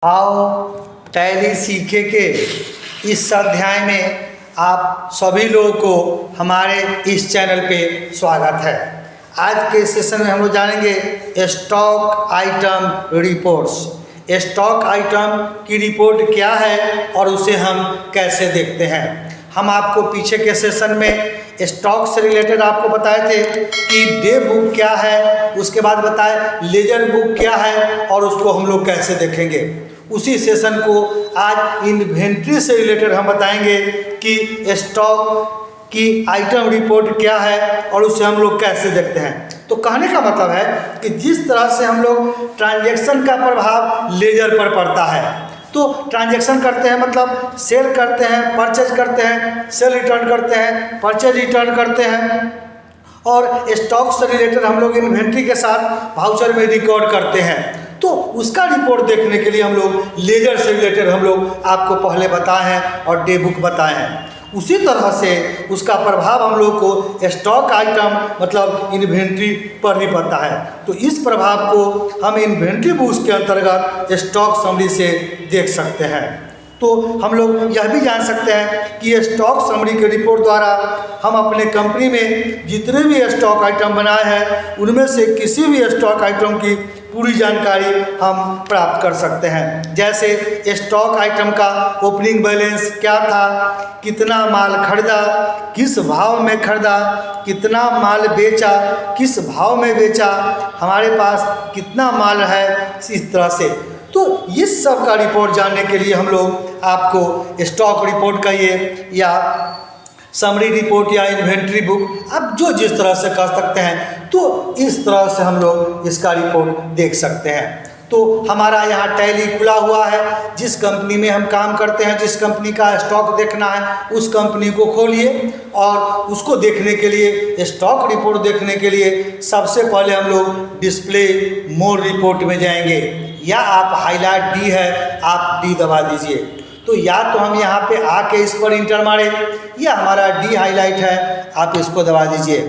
आओ टैली सीखे के इस अध्याय में आप सभी लोगों को हमारे इस चैनल पे स्वागत है। आज के सेशन में हम लोग जानेंगे stock item reports. Stock item की रिपोर्ट क्या है और उसे हम कैसे देखते हैं। हम आपको पीछे के सेशन में स्टॉक से रिलेटेड आपको बताए थे कि डे बुक क्या है, उसके बाद बताए लेजर बुक क्या है और उसको हम लोग कैसे देखेंगे। उसी सेशन को आज इन्वेंट्री से रिलेटेड हम बताएंगे कि स्टॉक की आइटम रिपोर्ट क्या है और उसे हम लोग कैसे देखते हैं। तो कहने का मतलब है कि जिस तरह से हम लोग ट्रांजैक्शन का प्रभाव लेजर पर पड़ता है, तो ट्रांजैक्शन करते हैं मतलब सेल करते हैं, परचेज करते हैं, सेल रिटर्न करते हैं, परचेज रिटर्न करते हैं, और स्टॉक से रिलेटेड हम लोग इन्वेंट्री के साथ वाउचर में रिकॉर्ड करते हैं। तो उसका रिपोर्ट देखने के लिए हम लोग लेजर से रिलेटेड हम लोग आपको पहले बताए हैं और डे बुक बताए हैं। उसी तरह से उसका प्रभाव हम लोग को स्टॉक आइटम मतलब इन्वेंट्री पर भी पड़ता है। तो इस प्रभाव को हम इन्वेंट्री बुक्स के अंतर्गत स्टॉक समरी से देख सकते हैं। तो हम लोग यह भी जान सकते हैं कि स्टॉक समरी के रिपोर्ट द्वारा हम अपने कंपनी में जितने भी स्टॉक आइटम बनाए हैं उनमें से किसी भी स्टॉक आइटम की पूरी जानकारी हम प्राप्त कर सकते हैं। जैसे स्टॉक आइटम का ओपनिंग बैलेंस क्या था, कितना माल खरीदा, किस भाव में खरीदा, कितना माल बेचा, किस भाव में बेचा, हमारे पास कितना माल है, इस तरह से। तो इस सब का रिपोर्ट जानने के लिए हम लोग आपको स्टॉक रिपोर्ट कहिए या समरी रिपोर्ट या इन्वेंट्री बुक, आप जो जिस तरह से कर सकते हैं, तो इस तरह से हम लोग इसका रिपोर्ट देख सकते हैं। तो हमारा यहाँ टैली खुला हुआ है। जिस कंपनी में हम काम करते हैं, जिस कंपनी का स्टॉक देखना है, उस कंपनी को खोलिए और उसको देखने के लिए, स्टॉक रिपोर्ट देखने के लिए सबसे पहले हम लोग डिस्प्ले मोर रिपोर्ट में जाएंगे, या आप हाईलाइट डी है, आप डी दबा दीजिए। तो या तो हम यहाँ पे आके इस पर इंटर मारे, या हमारा डी हाईलाइट है, आप इसको दबा दीजिए।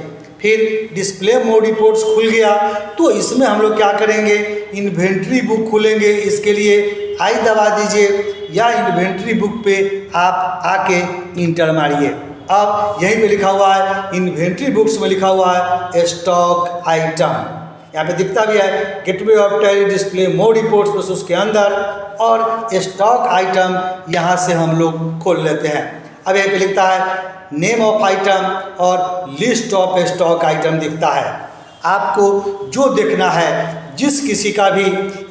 फिर डिस्प्ले मोड रिपोर्ट्स खुल गया, तो इसमें हम लोग क्या करेंगे, इन्वेंट्री बुक खुलेंगे। इसके लिए आई दबा दीजिए या इन्वेंट्री बुक पे आप आके इंटर मारिए। अब यहीं पे लिखा हुआ है, इन्वेंट्री बुक्स में लिखा हुआ है स्टॉक आइटम, यहाँ पे दिखता भी है gateway of tally display mode reports, बस उसके अंदर, और स्टॉक आइटम यहाँ से हम लोग खोल लेते हैं। अब यहाँ पे लिखता है नेम ऑफ आइटम और लिस्ट ऑफ स्टॉक आइटम दिखता है। आपको जो देखना है, जिस किसी का भी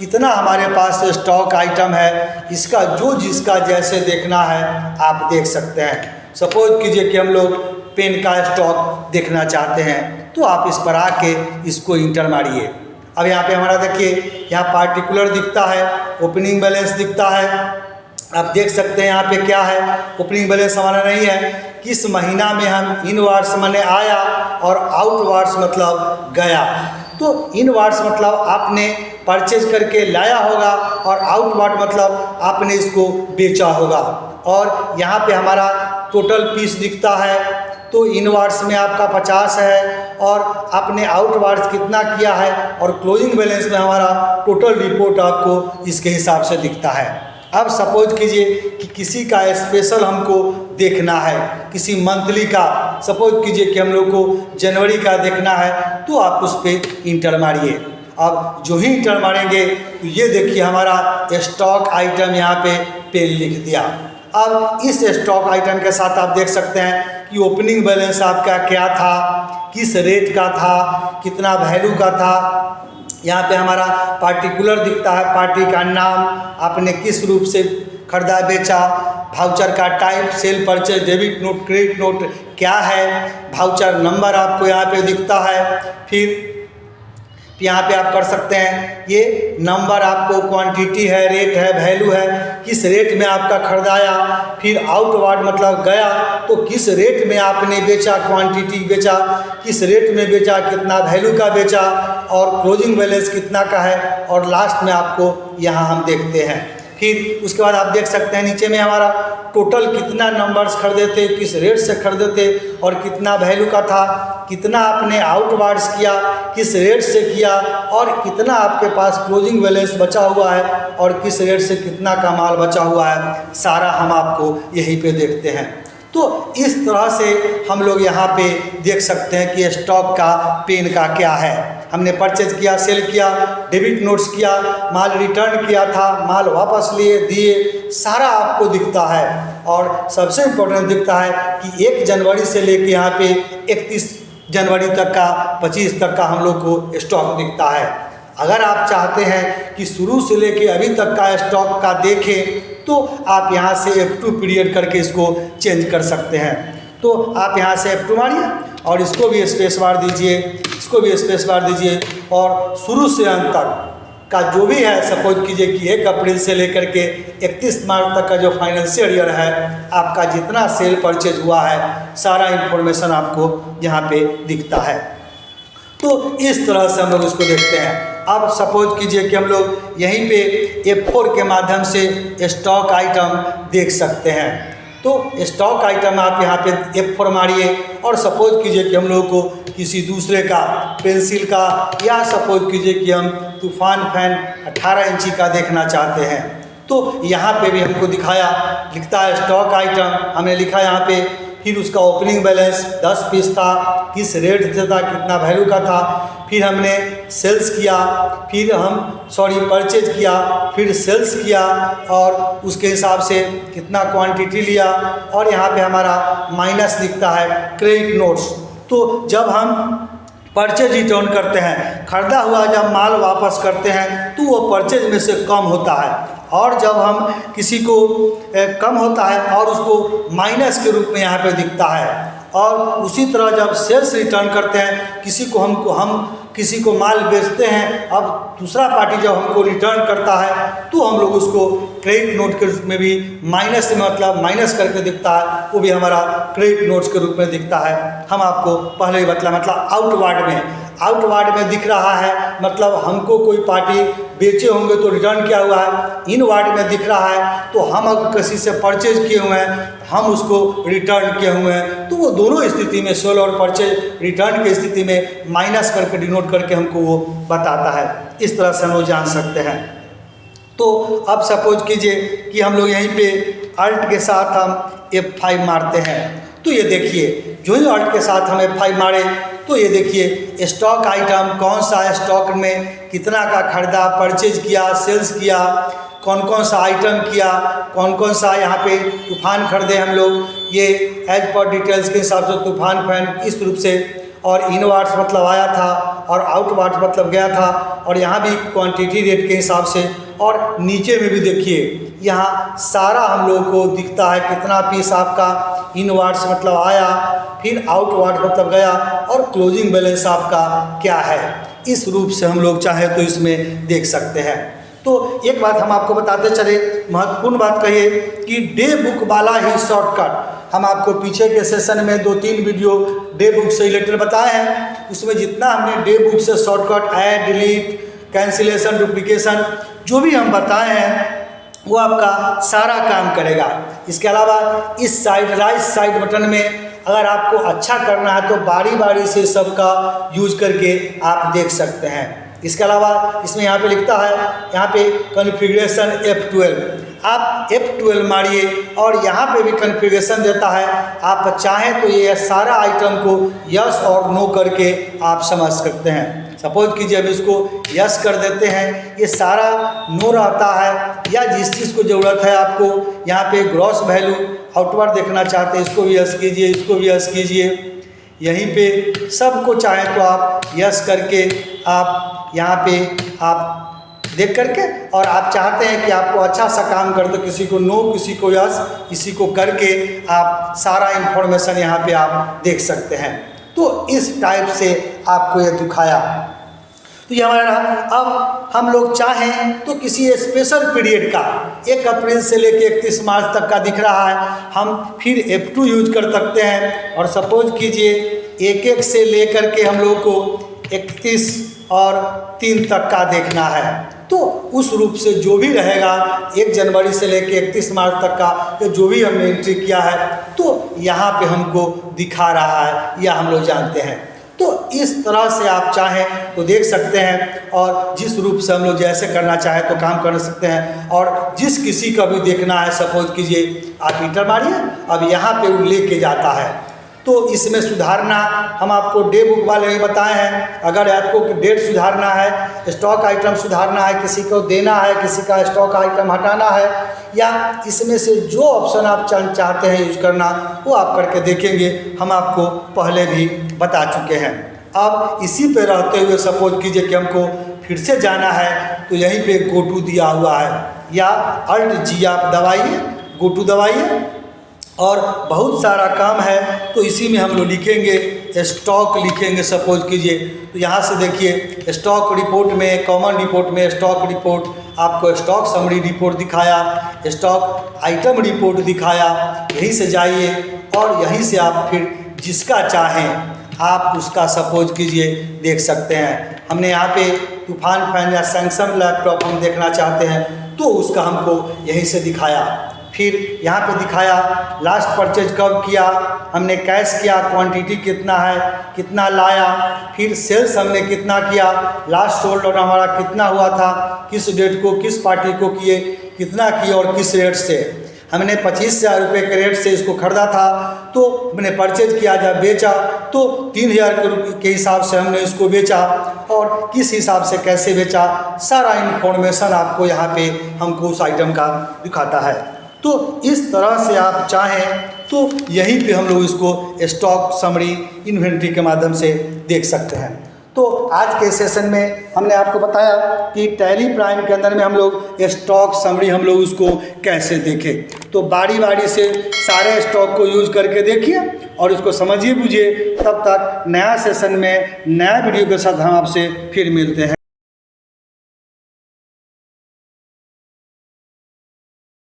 इतना हमारे पास स्टॉक आइटम है, इसका जो जिसका जैसे देखना है आप देख सकते हैं। सपोज कीजिए कि हम लोग पेन का स्टॉक देखना चाहते हैं, तो आप इस पर आके इसको इंटर मारिए। अब यहाँ पे हमारा देखिए, यहाँ पार्टिकुलर दिखता है, ओपनिंग बैलेंस दिखता है, आप देख सकते हैं यहाँ पे क्या है, ओपनिंग बैलेंस हमारा नहीं है, किस महीना में हम इनवार्ड्स माने आया और आउटवार्ड्स मतलब गया। तो इनवार्ड्स मतलब आपने परचेज करके लाया होगा और आउटवार्ड मतलब आपने इसको बेचा होगा। और यहाँ पे हमारा टोटल पीस दिखता है, तो इनवार्ड्स में आपका 50 है और आपने आउटवार्ड्स कितना किया है, और क्लोजिंग बैलेंस में हमारा टोटल रिपोर्ट आपको इसके हिसाब से दिखता है। अब सपोज कीजिए कि किसी का स्पेशल हमको देखना है, किसी मंथली का, सपोज कीजिए कि हम लोग को जनवरी का देखना है, तो आप उस पर इंटर मारिए। अब जो ही इंटर मारेंगे तो ये देखिए हमारा स्टॉक आइटम यहाँ पे पेन लिख दिया। अब इस स्टॉक आइटम के साथ आप देख सकते हैं कि ओपनिंग बैलेंस आपका क्या था, किस रेट का था, कितना वैल्यू का था। यहाँ पे हमारा पार्टिकुलर दिखता है, पार्टी का नाम, आपने किस रूप से खरीदा बेचा, वाउचर का type, cell purchase, debit note, credit note क्या है, वाउचर नंबर आपको यहाँ पे दिखता है। फिर यहाँ पे आप कर सकते हैं, ये नंबर आपको क्वांटिटी है, रेट है, वैल्यू है, किस रेट में आपका खरीदाया। फिर आउटवार्ड मतलब गया, तो किस रेट में आपने बेचा, क्वांटिटी बेचा, किस रेट में बेचा, कितना वैल्यू का बेचा, और क्लोजिंग बैलेंस कितना का है। और लास्ट में आपको यहाँ हम देखते हैं। फिर उसके बाद आप देख सकते हैं नीचे में हमारा टोटल कितना नंबर्स खरीदे थे, किस रेट से खरीदे थे और कितना वैल्यू का था, कितना आपने आउटवार्ड्स किया, किस रेट से किया और कितना आपके पास क्लोजिंग बैलेंस बचा हुआ है और किस रेट से कितना का माल बचा हुआ है, सारा हम आपको यहीं पे देखते हैं। तो इस तरह से हम लोग यहाँ पे देख सकते हैं कि स्टॉक का पेन का क्या है। हमने परचेज किया, सेल किया, डेबिट नोट्स किया, माल रिटर्न किया था, माल वापस लिए दिए, सारा आपको दिखता है। और सबसे इम्पोर्टेंट दिखता है कि 1 जनवरी से लेके यहाँ पे 31 जनवरी तक का, 25 तक का हम लोग को स्टॉक दिखता है। अगर आप चाहते हैं कि शुरू से लेके अभी तक का स्टॉक का देखें तो आप यहाँ से F2 पीरियड करके इसको चेंज कर सकते हैं। तो आप यहाँ से F2 मारिए और इसको भी स्पेस बार दीजिए, इसको भी स्पेस बार दीजिए और शुरू से अंत तक का जो भी है, सपोज कीजिए कि 1 अप्रैल से लेकर के 31 मार्च तक का जो फाइनेंशियल ईयर है, आपका जितना सेल परचेज हुआ है सारा इन्फॉर्मेशन आपको यहाँ पे दिखता है। तो इस तरह से हम लोग इसको देखते हैं। अब सपोज कीजिए कि हम लोग यहीं पे F4 के माध्यम से स्टॉक आइटम देख सकते हैं। तो स्टॉक आइटम आप यहाँ पे F4 मारिए और सपोज कीजिए कि हम लोग को किसी दूसरे का, पेंसिल का, या सपोज कीजिए कि हम तूफान फैन 18 इंची का देखना चाहते हैं। तो यहाँ पे भी हमको दिखाया, लिखता है स्टॉक आइटम, हमने लिखा यहाँ पे, फिर उसका ओपनिंग बैलेंस 10 पीस था, किस रेट से था, कितना वैल्यू का था, फिर हमने सेल्स किया, फिर परचेज किया, फिर सेल्स किया और उसके हिसाब से कितना क्वांटिटी लिया और यहाँ पे हमारा माइनस दिखता है क्रेडिट नोट्स। तो जब हम परचेज रिटर्न करते हैं, खरीदा हुआ जब माल वापस करते हैं तो वो परचेज में से कम होता है, और जब हम किसी को कम होता है और उसको माइनस के रूप में यहाँ पे दिखता है। और उसी तरह जब सेल्स रिटर्न करते हैं, हम किसी को माल बेचते हैं, अब दूसरा पार्टी जब हमको रिटर्न करता है तो हम लोग उसको क्रेडिट नोट के रूप में भी माइनस में, मतलब माइनस करके दिखता है, वो भी हमारा क्रेडिट नोट्स के रूप में दिखता है। हम आपको पहले ही मतलब आउटवार्ड में दिख रहा है, मतलब हमको कोई पार्टी बेचे होंगे तो रिटर्न किया हुआ है। इनवार्ड में दिख रहा है तो हम अगर किसी से परचेज किए हुए हैं, हम उसको रिटर्न किए हुए हैं, तो वो दोनों स्थिति में, सेल और परचेज रिटर्न की स्थिति में माइनस करके डिनोट करके हमको वो बताता है। इस तरह से हम लोग जान सकते हैं। तो अब सपोज कीजिए कि हम लोग यहीं पे अल्ट के साथ हम F5 मारते हैं, तो ये देखिए जो ही अल्ट के साथ हम F5 मारे तो ये देखिए स्टॉक आइटम कौन सा है, स्टॉक में कितना का खरीदा, परचेज किया, सेल्स किया, कौन कौन सा आइटम किया, कौन कौन सा यहाँ पे तूफान खरीदे हम लोग, ये एज पर डिटेल्स के हिसाब से तूफान फैन इस रूप से, और इनवार्ड्स मतलब आया था और आउटवार्ड्स मतलब गया था, और यहाँ भी क्वांटिटी रेट के हिसाब से, और नीचे में भी देखिए यहाँ सारा हम लोग को दिखता है कितना पीस आपका इनवार्ड्स मतलब आया, फिर आउटवार्ड मतलब गया, और क्लोजिंग बैलेंस आपका क्या है। इस रूप से हम लोग चाहे तो इसमें देख सकते हैं। तो एक बात हम आपको बताते चले, महत्वपूर्ण बात कहिए कि डे बुक वाला ही शॉर्टकट हम आपको पीछे के सेशन में 2-3 वीडियो डे बुक से रिलेटेड बताए हैं। उसमें जितना हमने डे बुक से shortcut, add, delete, cancellation, duplication जो भी हम बताए हैं वो आपका सारा काम करेगा। इसके अलावा इस साइड राइट साइड बटन में अगर आपको अच्छा करना है तो बारी बारी से सबका यूज करके आप देख सकते हैं। इसके अलावा इसमें यहाँ पे लिखता है, यहाँ पे कॉन्फ़िगरेशन F12, आप F12 मारिए और यहाँ पे भी कॉन्फ़िगरेशन देता है। आप चाहें तो ये सारा आइटम को यस और नो करके आप समझ सकते हैं। सपोज कीजिए अब इसको यस कर देते हैं, ये सारा नो रहता है, या जिस चीज़ को ज़रूरत है आपको यहाँ पे ग्रॉस वैल्यू आउटवर्ड देखना चाहते हैं, इसको भी यस कीजिए, इसको भी यस कीजिए, यहीं पे सबको चाहें तो आप यस करके आप यहाँ पे आप देख करके, और आप चाहते हैं कि आपको अच्छा सा काम कर, तो किसी को नो, किसी को यस, किसी को करके आप सारा इन्फॉर्मेशन यहाँ पे आप देख सकते हैं। तो इस टाइप से आपको ये दिखाया। तो ये हमारा रहा। अब हम लोग चाहें तो किसी स्पेशल पीरियड का 1 अप्रैल से लेके 31 मार्च तक का दिख रहा है, हम फिर F2 यूज कर सकते हैं। और सपोज कीजिए 1-1 से लेकर के हम लोग को 31 और 3 तक का देखना है। तो उस रूप से जो भी रहेगा 1 जनवरी से लेकर 31 मार्च तक का जो भी हमने एंट्री किया है तो यहाँ पे हमको दिखा रहा है या हम लोग जानते हैं। तो इस तरह से आप चाहें तो देख सकते हैं और जिस रूप से हम लोग जैसे करना चाहें तो काम कर सकते हैं। और जिस किसी का भी देखना है, सपोज कीजिए आप इंटर मारिए, अब यहाँ पे वो लेके जाता है तो इसमें सुधारना हम आपको डे बुक वाले में बताए हैं। अगर आपको डेट सुधारना है, स्टॉक आइटम सुधारना है, किसी को देना है, किसी का स्टॉक आइटम हटाना है, या इसमें से जो ऑप्शन आप चाहते हैं यूज करना वो आप करके देखेंगे, हम आपको पहले भी बता चुके हैं। अब इसी पे रहते हुए सपोज कीजिए कि हमको फिर से जाना है तो यहीं पे गो टू दिया हुआ है, या अल्ट जी आप दबाइए, गो टू दबाइए, और बहुत सारा काम है तो इसी में हम लोग लिखेंगे स्टॉक लिखेंगे सपोज कीजिए। तो यहाँ से देखिए स्टॉक रिपोर्ट में, कॉमन रिपोर्ट में स्टॉक रिपोर्ट, आपको स्टॉक समरी रिपोर्ट दिखाया, स्टॉक आइटम रिपोर्ट दिखाया। यहीं से जाइए और यहीं से आप फिर जिसका चाहें आप उसका सपोज कीजिए देख सकते हैं। हमने यहाँ पे तूफान फैन या सैमसंग लैपटॉप हम देखना चाहते हैं तो उसका हमको यहीं से दिखाया। फिर यहाँ पे दिखाया लास्ट परचेज कब किया, हमने कैश किया, क्वांटिटी कितना है, कितना लाया, फिर सेल्स हमने कितना किया, लास्ट सोल्ड और हमारा कितना हुआ था, किस डेट को किस पार्टी को किए, कितना किए और किस रेट से। हमने 25,000 रुपये के रेट से इसको खरीदा था तो हमने परचेज किया, जब बेचा तो 3,000 के हिसाब से हमने इसको बेचा और किस हिसाब से कैसे बेचा, सारा इन्फॉर्मेशन आपको यहाँ पे हमको उस आइटम का दिखाता है। तो इस तरह से आप चाहें तो यहीं पे हम लोग इसको स्टॉक समरी इन्वेंट्री के माध्यम से देख सकते हैं। तो आज के सेशन में हमने आपको बताया कि टैली प्राइम के अंदर में हम लोग स्टॉक समरी हम लोग उसको कैसे देखें। तो बारी बारी से सारे स्टॉक को यूज करके देखिए और इसको समझिए बुझिए। तब तक नया सेशन में नया वीडियो के साथ हम आपसे फिर मिलते हैं।